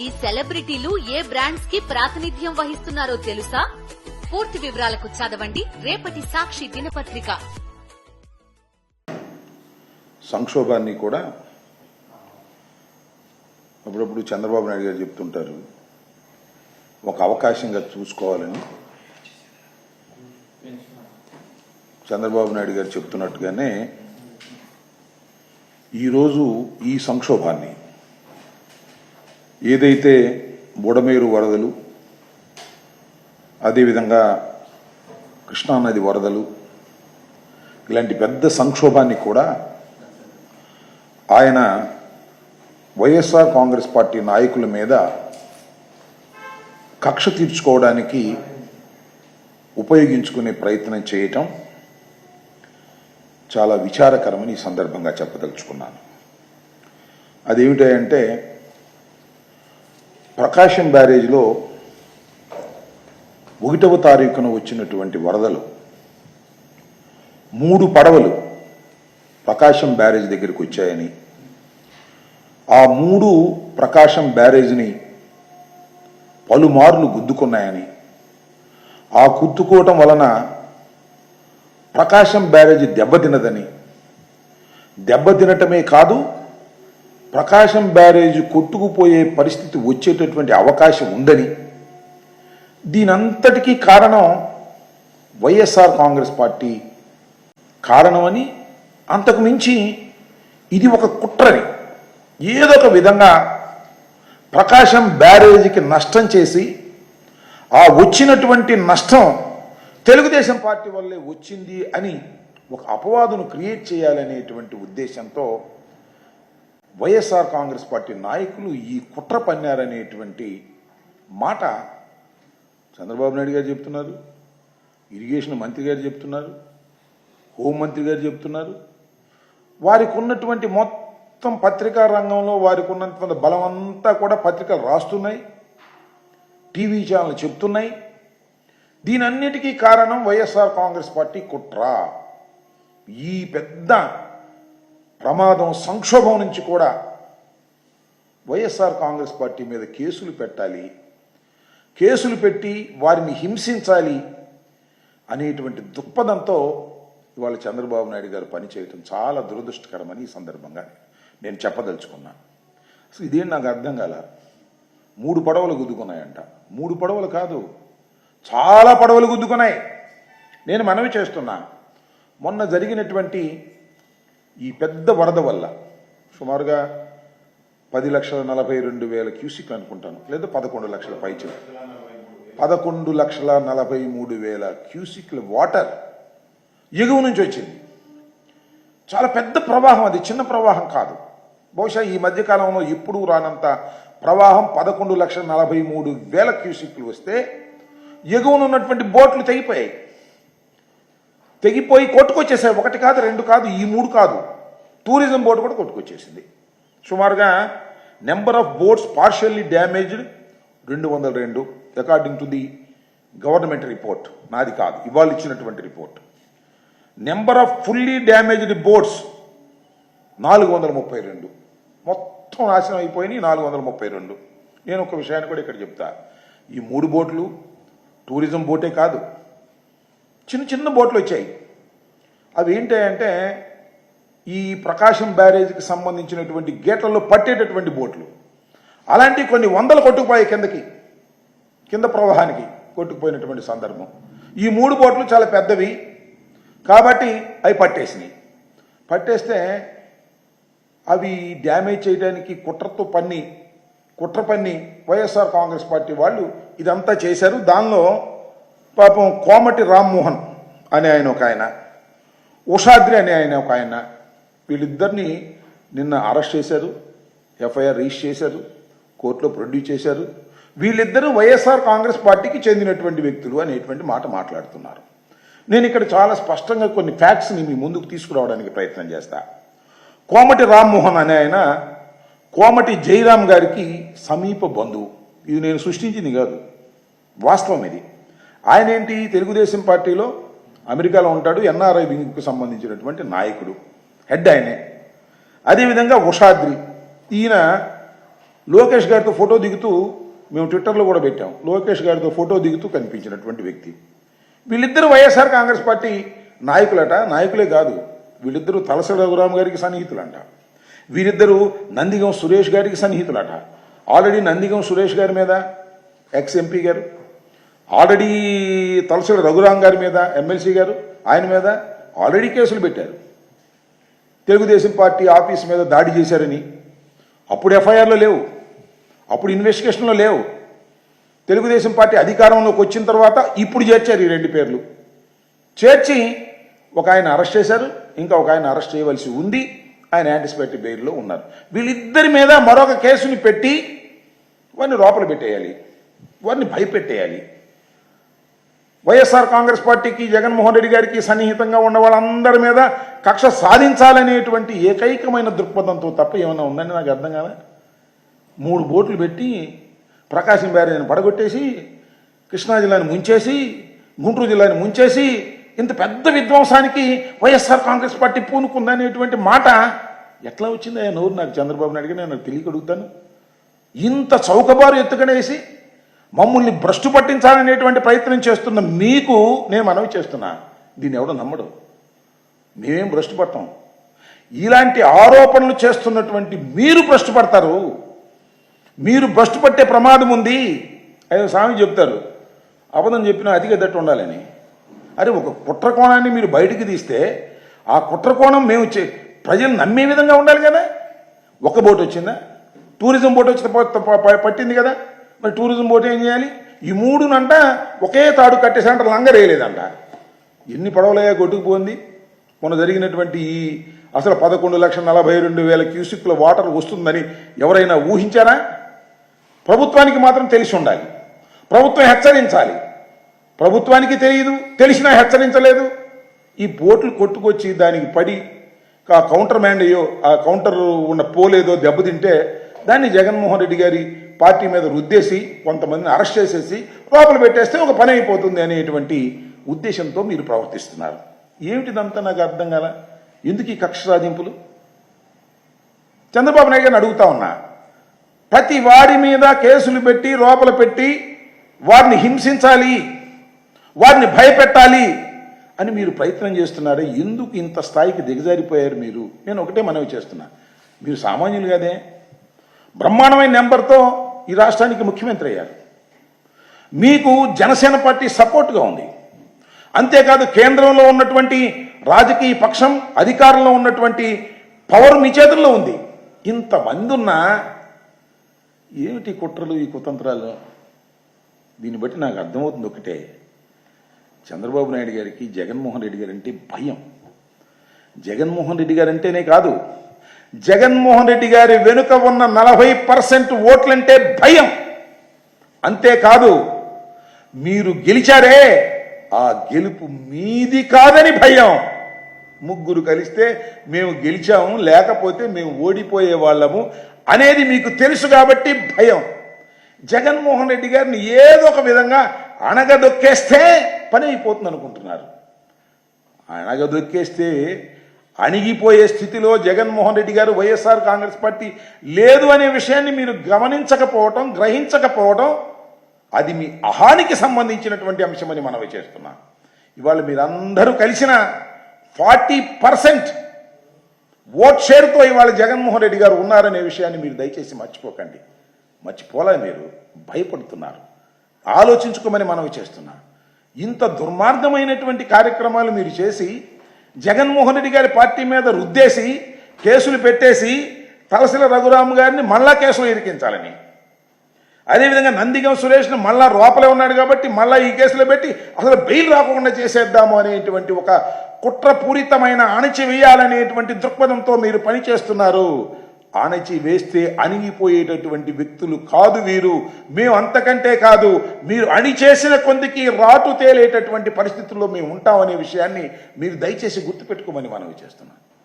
ఈ సెలబ్రిటీలు ఏ బ్రాండ్స్ కి ప్రాతినిధ్యం వహిస్తున్నారో తెలుసా? పూర్తి వివరాలకు చదవండి రేపటి సాక్షి దినపత్రిక. సంక్షోభాన్ని కూడా అప్పుడప్పుడు చంద్రబాబు నాయుడు గారు చెప్తుంటారు, ఒక అవకాశంగా చూసుకోవాలని. చంద్రబాబు నాయుడు గారు చెప్తున్నట్టుగానే ఈరోజు ఈ సంక్షోభాన్ని, ఏదైతే బుడమేరు వరదలు, అదేవిధంగా కృష్ణానది వరదలు, ఇలాంటి పెద్ద సంక్షోభాన్ని కూడా ఆయన వైఎస్ఆర్ కాంగ్రెస్ పార్టీ నాయకుల మీద కక్ష తీర్చుకోవడానికి ఉపయోగించుకునే ప్రయత్నం చేయటం చాలా విచారకరమని ఈ సందర్భంగా చెప్పదలుచుకున్నాను. అదేమిటంటే, ప్రకాశం బ్యారేజ్లో 1వ తారీఖున వచ్చినటువంటి వరదలు 3 పడవలు ప్రకాశం బ్యారేజ్ దగ్గరికి వచ్చాయని, ఆ 3 ప్రకాశం బ్యారేజ్ని పలుమార్లు గుద్దుకున్నాయని, ఆ గుద్దుకోవటం వలన ప్రకాశం బ్యారేజ్ దెబ్బతినదని, దెబ్బతినటమే కాదు ప్రకాశం బ్యారేజ్ కొట్టుకుపోయే పరిస్థితి వచ్చేటటువంటి అవకాశం ఉందని, దీనంతటికీ కారణం వైఎస్ఆర్ కాంగ్రెస్ పార్టీ కారణమని, అంతకు మించి ఇది ఒక కుట్రని, ఏదో ఒక విధంగా ప్రకాశం బ్యారేజీకి నష్టం చేసి, ఆ వచ్చినటువంటి నష్టం తెలుగుదేశం పార్టీ వల్లే వచ్చింది అని ఒక అపవాదును క్రియేట్ చేయాలనేటువంటి ఉద్దేశంతో వైఎస్ఆర్ కాంగ్రెస్ పార్టీ నాయకులు ఈ కుట్ర పన్నారనేటువంటి మాట చంద్రబాబు నాయుడు గారు చెప్తున్నారు, ఇరిగేషన్ మంత్రి గారు చెప్తున్నారు, హోంమంత్రి గారు చెప్తున్నారు. వారికి ఉన్నటువంటి మొత్తం పత్రికా రంగంలో వారికి ఉన్నటువంటి బలం అంతా కూడా పత్రికలు రాస్తున్నాయి, టీవీ ఛానల్ చెప్తున్నాయి. దీనన్నిటికీ కారణం వైఎస్ఆర్ కాంగ్రెస్ పార్టీ కుట్ర. ఈ పెద్ద ప్రమాదం, సంక్షోభం నుంచి కూడా వైఎస్ఆర్ కాంగ్రెస్ పార్టీ మీద కేసులు పెట్టాలి, కేసులు పెట్టి వారిని హింసించాలి అనేటువంటి దృక్పథంతో ఇవాళ చంద్రబాబు నాయుడు గారు పనిచేయటం చాలా దురదృష్టకరమని ఈ సందర్భంగా నేను చెప్పదలుచుకున్నాను. అసలు ఇదేం నాకు అర్థం కాల. 3 పడవలు గుద్దుకున్నాయంట. 3 పడవలు కాదు, చాలా పడవలు గుద్దుకున్నాయి. నేను మనవి చేస్తున్నా, మొన్న జరిగినటువంటి ఈ పెద్ద వరద వల్ల సుమారుగా 10,42,000 క్యూసిక్ అనుకుంటాను, లేదా 11 లక్షల పైచలు, 11,43,000 క్యూసిక్ల వాటర్ ఎగువ నుంచి వచ్చింది. చాలా పెద్ద ప్రవాహం, అది చిన్న ప్రవాహం కాదు. బహుశా ఈ మధ్యకాలంలో ఎప్పుడూ రానంత ప్రవాహం 11,43,000 క్యూసిక్లు వస్తే ఎగువన ఉన్నటువంటి బోట్లు తెగిపోయాయి. తెగిపోయి కొట్టుకొచ్చేసాయి. 1 కాదు, 2 కాదు, ఈ 3 కాదు, టూరిజం బోట్ కూడా కొట్టుకొచ్చేసింది. సుమారుగా number of boats partially damaged 202 according to the government report, నాది కాదు, ఇవాళ ఇచ్చినటువంటి report. Number of fully damaged boats 432, మొత్తం నాశనం అయిపోయినాయి 432. నేను ఒక విషయాన్ని కూడా ఇక్కడ చెప్తా. ఈ 3 బోట్లు టూరిజం బోటే కాదు, చిన్న చిన్న బోట్లు వచ్చాయి. అవి ఏంటంటే ఈ ప్రకాశం బ్యారేజ్కి సంబంధించినటువంటి గేట్లలో పట్టేటటువంటి బోట్లు. అలాంటి కొన్ని వందలు కొట్టుకుపోయాయి కింద ప్రవాహానికి కొట్టుకుపోయినటువంటి సందర్భం. ఈ 3 బోట్లు చాలా పెద్దవి కాబట్టి అవి పట్టేసినాయి. పట్టేస్తే అవి డ్యామేజ్ చేయడానికి కుట్ర పన్ని వైఎస్ఆర్ కాంగ్రెస్ పార్టీ వాళ్ళు ఇదంతా చేశారు. దానిలో పాపం కోమటి రామ్మోహన్ అనే ఆయన ఒక ఆయన, ఉషాద్రి అనే ఆయన ఒక ఆయన, వీళ్ళిద్దరిని నిన్న అరెస్ట్ చేశారు, ఎఫ్ఐఆర్ రిజిస్టర్ చేశారు, కోర్టులో ప్రొడ్యూస్ చేశారు. వీళ్ళిద్దరూ వైఎస్ఆర్ కాంగ్రెస్ పార్టీకి చెందినటువంటి వ్యక్తులు అనేటువంటి మాట మాట్లాడుతున్నారు. నేను ఇక్కడ చాలా స్పష్టంగా కొన్ని ఫ్యాక్ట్స్ని మీ ముందుకు తీసుకురావడానికి ప్రయత్నం చేస్తా. కోమటి రామ్మోహన్ అనే ఆయన కోమటి జయరాం గారికి సమీప బంధువు. ఇది నేను సృష్టించింది కాదు, వాస్తవం ఇది. ఆయన ఏంటి, తెలుగుదేశం పార్టీలో అమెరికాలో ఉంటాడు, ఎన్ఆర్ఐ వింగ్కు సంబంధించినటువంటి నాయకుడు, హెడ్ ఆయనే. అదేవిధంగా ఉషాద్రి, ఈయన లోకేష్ గారితో ఫోటో దిగుతూ మేము ట్విట్టర్లో కూడా పెట్టాం. లోకేష్ గారితో ఫోటో దిగుతూ కనిపించినటువంటి వ్యక్తి. వీళ్ళిద్దరూ వైఎస్ఆర్ కాంగ్రెస్ పార్టీ నాయకులట. నాయకులే కాదు, వీళ్ళిద్దరూ తలసాని రఘురామ్ గారికి సన్నిహితులంట. వీరిద్దరూ నందిగం సురేష్ గారికి సన్నిహితులట. ఆల్రెడీ నందిగం సురేష్ గారి మీద ఎక్స్ ఎంపీ గారు, ఆల్రెడీ తలసాని రఘురామ్ గారి మీద ఎమ్మెల్సీ గారు ఆయన మీద ఆల్రెడీ కేసులు పెట్టారు. తెలుగుదేశం పార్టీ ఆఫీస్ మీద దాడి చేశారని. అప్పుడు ఎఫ్ఐఆర్లో లేవు, అప్పుడు ఇన్వెస్టిగేషన్లో లేవు. తెలుగుదేశం పార్టీ అధికారంలోకి వచ్చిన తర్వాత ఇప్పుడు చేర్చారు ఈ రెండు పేర్లు. చేర్చి ఒక ఆయన అరెస్ట్ చేశారు, ఇంకా ఒక ఆయన అరెస్ట్ చేయవలసి ఉంది. ఆయన యాంటిసిపేటరీ బెయిల్లో ఉన్నారు. వీళ్ళిద్దరి మీద మరొక కేసుని పెట్టి వారిని లోపల పెట్టేయాలి, వారిని భయపెట్టేయాలి. వైఎస్ఆర్ కాంగ్రెస్ పార్టీకి జగన్మోహన్ రెడ్డి గారికి సన్నిహితంగా ఉన్న వాళ్ళందరి మీద కక్ష సాధించాలనేటువంటి ఏకైకమైన దృక్పథంతో తప్ప ఏమైనా ఉందని నాకు అర్థం కాదా. 3 బోట్లు పెట్టి ప్రకాశం బ్యారేజ్ని పడగొట్టేసి, కృష్ణా జిల్లాని ముంచేసి, గుంటూరు జిల్లాని ముంచేసి, ఇంత పెద్ద విధ్వంసానికి వైఎస్ఆర్ కాంగ్రెస్ పార్టీ పూనుకుందనేటువంటి మాట ఎట్లా వచ్చింది నోరు? నాకు చంద్రబాబు నాయుడు గారు నేను తెలియక అడుగుతాను. ఇంత చౌకబారు ఎత్తుకనేసి మమ్మల్ని భ్రష్టు పట్టించాలనేటువంటి ప్రయత్నం చేస్తున్న మీకు నేను మనవి చేస్తున్నా, దీన్ని ఎవడో నమ్మడు. మేమేం భ్రష్టు పడతాం. ఇలాంటి ఆరోపణలు చేస్తున్నటువంటి మీరు భ్రష్టు పడతారు. మీరు భ్రష్టు పట్టే ప్రమాదం ఉంది. అయ్యో స్వామి చెప్తారు, అబద్ధం చెప్పినా అతిగదట్టు ఉండాలని. అరే, ఒక కుట్ర కోణాన్ని మీరు బయటికి తీస్తే ఆ కుట్ర కోణం మేము ప్రజలు నమ్మే విధంగా ఉండాలి కదా. ఒక బోట్ వచ్చిందా? టూరిజం బోట్ వచ్చిన పట్టింది కదా. మరి టూరిజం బోట్ ఏం చేయాలి? ఈ 3నంట ఒకే తాడు కట్టేసంట లంగరేయలేదంట. ఎన్ని పడవలయ్యా కొట్టుకుపోయింది. మొన్న జరిగినటువంటి ఈ అసలు 11,42,000 క్యూసిక్ల వాటర్ వస్తుందని ఎవరైనా ఊహించారా? ప్రభుత్వానికి మాత్రం తెలిసి ఉండాలి, ప్రభుత్వం హెచ్చరించాలి. ప్రభుత్వానికి తెలియదు, తెలిసినా హెచ్చరించలేదు. ఈ బోట్లు కొట్టుకొచ్చి దానికి పడి ఆ కౌంటర్ మ్యాన్ అయ్యో, ఆ కౌంటర్ ఉన్న పోలేదో దెబ్బతింటే దాన్ని జగన్మోహన్ రెడ్డి గారి పార్టీ మీద రుద్దేసి కొంతమందిని అరెస్ట్ చేసేసి లోపల పెట్టేస్తే ఒక పని అయిపోతుంది అనేటువంటి ఉద్దేశంతో మీరు ప్రవర్తిస్తున్నారు. ఏమిటిదంతా నాకు అర్థం కాల. ఎందుకు ఈ కక్ష సాధింపులు? చంద్రబాబు నాయుడు గారిని అడుగుతా ఉన్నా, ప్రతి వాడి మీద కేసులు పెట్టి లోపల పెట్టి వారిని హింసించాలి, వారిని భయపెట్టాలి అని మీరు ప్రయత్నం చేస్తున్నారే, ఎందుకు ఇంత స్థాయికి దిగజారిపోయారు మీరు? నేను ఒకటే మనవి చేస్తున్నా, మీరు సామాన్యులు కాదే. బ్రహ్మాండమైన నెంబర్తో ఈ రాష్ట్రానికి ముఖ్యమంత్రి అయ్యారు. మీకు జనసేన పార్టీ సపోర్ట్గా ఉంది. అంతేకాదు కేంద్రంలో ఉన్నటువంటి రాజకీయ పక్షం, అధికారంలో ఉన్నటువంటి పవర్ మీ చేతుల్లో ఉంది. ఇంతమంది ఉన్నా ఏమిటి కుట్రలు, ఈ కుతంత్రాలు? దీన్ని బట్టి నాకు అర్థమవుతుంది ఒకటే, చంద్రబాబు నాయుడు గారికి జగన్మోహన్ రెడ్డి గారు అంటే భయం. జగన్మోహన్ రెడ్డి గారు అంటేనే కాదు, జగన్మోహన్ రెడ్డి గారి వెనుక ఉన్న 40% ఓట్లంటే భయం. అంతేకాదు, మీరు గెలిచారే ఆ గెలుపు మీది కాదని భయం. 3 కలిస్తే మేము గెలిచాము, లేకపోతే మేము ఓడిపోయే వాళ్ళము అనేది మీకు తెలుసు కాబట్టి భయం. జగన్మోహన్ రెడ్డి గారిని ఏదో ఒక విధంగా అణగదొక్కేస్తే పని అయిపోతుంది అనుకుంటున్నారు. అణగదొక్కేస్తే అణిగిపోయే స్థితిలో జగన్మోహన్ రెడ్డి గారు, వైఎస్ఆర్ కాంగ్రెస్ పార్టీ లేదు అనే విషయాన్ని మీరు గమనించకపోవటం, గ్రహించకపోవటం, అది మీ అహానికి సంబంధించినటువంటి అంశమని మనవి చేస్తున్నా. ఇవాళ మీరందరూ కలిసిన 40% ఓట్ షేర్తో ఇవాళ జగన్మోహన్ రెడ్డి గారు ఉన్నారనే విషయాన్ని మీరు దయచేసి మర్చిపోకండి. మర్చిపోలే, మీరు భయపడుతున్నారు. ఆలోచించుకోమని మనవి చేస్తున్నా. ఇంత దుర్మార్గమైనటువంటి కార్యక్రమాలు మీరు చేసి జగన్మోహన్ రెడ్డి గారి పార్టీ మీద రుద్దేసి కేసులు పెట్టేసి తలసాని రఘురామ్ గారిని మళ్ళా కేసులు ఇరికించాలని, అదేవిధంగా నందిగం సురేష్ను మళ్ళా లోపలే ఉన్నాడు కాబట్టి మళ్ళా ఈ కేసులో పెట్టి అసలు బెయిల్ రాకుండా చేసేద్దాము అనేటువంటి ఒక కుట్రపూరితమైన అణచివేయాలనేటువంటి దృక్పథంతో మీరు పనిచేస్తున్నారు. ఆనచి వేస్తే అణిగిపోయేటటువంటి వ్యక్తులు కాదు వీరు. మేము అంతకంటే కాదు, మీరు అణిచేసిన కొందికి రాటు తేలేటటువంటి పరిస్థితుల్లో మేము ఉంటామనే విషయాన్ని మీరు దయచేసి గుర్తుపెట్టుకోమని మనవి చేస్తున్నాం.